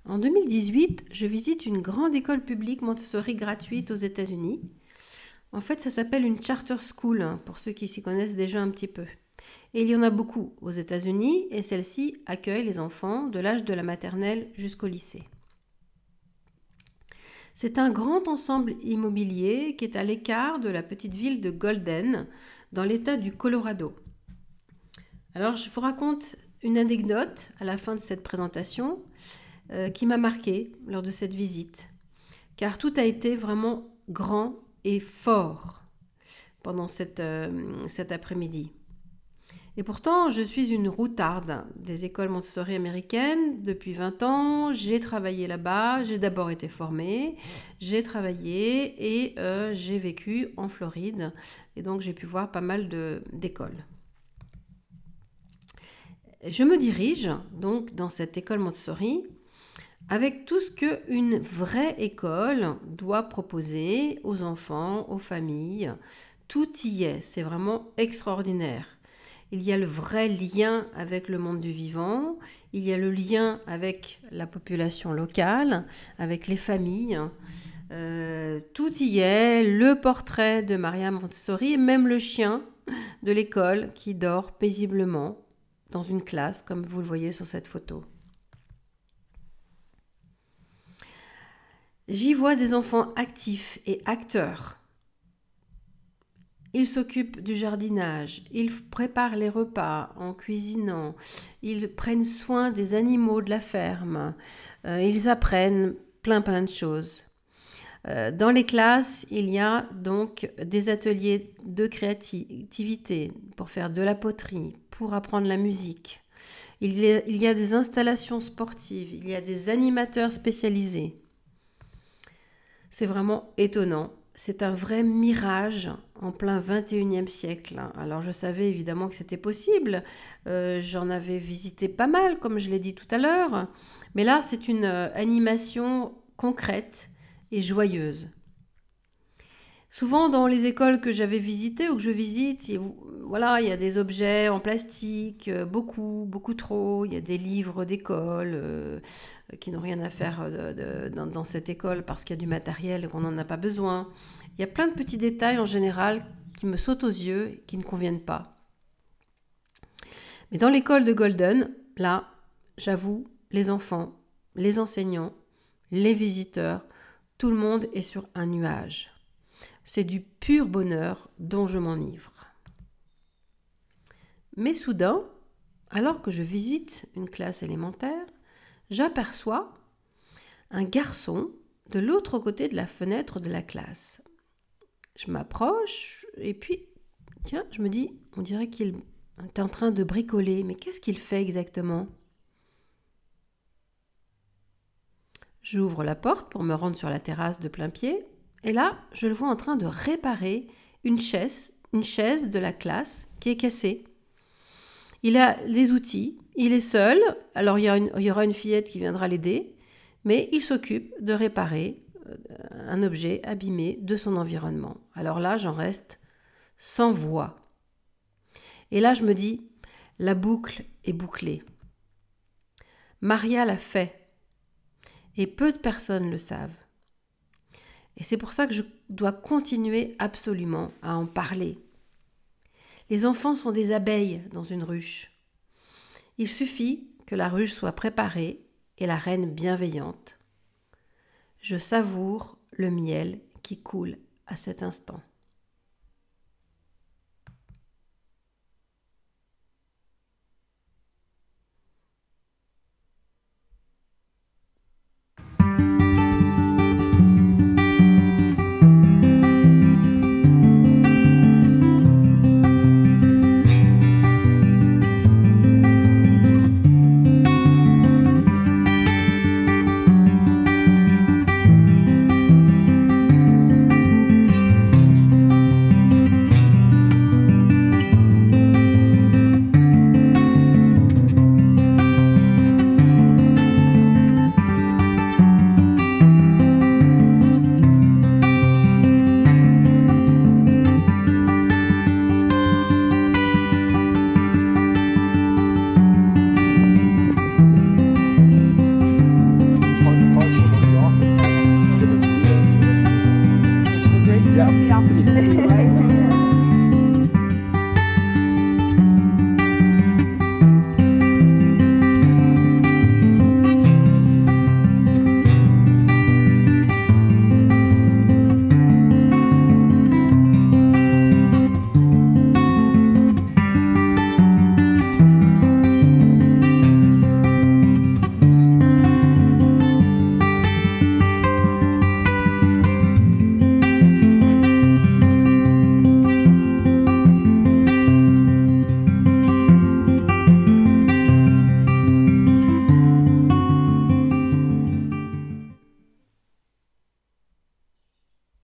En 2018, je visite une grande école publique Montessori gratuite aux États-Unis. En fait, ça s'appelle une charter school, pour ceux qui s'y connaissent déjà un petit peu. Et il y en a beaucoup aux États-Unis, et celle-ci accueille les enfants de l'âge de la maternelle jusqu'au lycée. C'est un grand ensemble immobilier qui est à l'écart de la petite ville de Golden, dans l'État du Colorado. Alors, je vous raconte une anecdote à la fin de cette présentation qui m'a marquée lors de cette visite, car tout a été vraiment grand et fort pendant cet après-midi. Et pourtant, je suis une routarde des écoles Montessori américaines depuis 20 ans. J'ai travaillé là-bas, j'ai d'abord été formée, j'ai travaillé et j'ai vécu en Floride. Et donc, j'ai pu voir pas mal d'écoles. Je me dirige donc dans cette école Montessori avec tout ce qu'une vraie école doit proposer aux enfants, aux familles. Tout y est, c'est vraiment extraordinaire. Il y a le vrai lien avec le monde du vivant, il y a le lien avec la population locale, avec les familles. Tout y est, le portrait de Maria Montessori et même le chien de l'école qui dort paisiblement dans une classe, comme vous le voyez sur cette photo. J'y vois des enfants actifs et acteurs. Ils s'occupent du jardinage, ils préparent les repas en cuisinant, ils prennent soin des animaux de la ferme, ils apprennent plein de choses. Dans les classes, il y a donc des ateliers de créativité pour faire de la poterie, pour apprendre la musique. Il y a des installations sportives, il y a des animateurs spécialisés. C'est vraiment étonnant. C'est un vrai mirage en plein 21e siècle. Alors je savais évidemment que c'était possible. J'en avais visité pas mal, comme je l'ai dit tout à l'heure. Mais là, c'est une animation concrète et joyeuse. Souvent, dans les écoles que j'avais visitées ou que je visite, voilà, il y a des objets en plastique, beaucoup trop. Il y a des livres d'école qui n'ont rien à faire dans cette école parce qu'il y a du matériel et qu'on n'en a pas besoin. Il y a plein de petits détails en général qui me sautent aux yeux et qui ne conviennent pas. Mais dans l'école de Golden, là, j'avoue, les enfants, les enseignants, les visiteurs, tout le monde est sur un nuage. C'est du pur bonheur dont je m'enivre. Mais soudain, alors que je visite une classe élémentaire, j'aperçois un garçon de l'autre côté de la fenêtre de la classe. Je m'approche et puis, tiens, je me dis, on dirait qu'il est en train de bricoler. Mais qu'est-ce qu'il fait exactement ? J'ouvre la porte pour me rendre sur la terrasse de plein pied. Et là, je le vois en train de réparer une chaise de la classe qui est cassée. Il a des outils, il est seul, alors il y aura une fillette qui viendra l'aider, mais il s'occupe de réparer un objet abîmé de son environnement. Alors là, j'en reste sans voix. Et là, je me dis, la boucle est bouclée. Maria l'a fait, et peu de personnes le savent. Et c'est pour ça que je dois continuer absolument à en parler. Les enfants sont des abeilles dans une ruche. Il suffit que la ruche soit préparée et la reine bienveillante. Je savoure le miel qui coule à cet instant.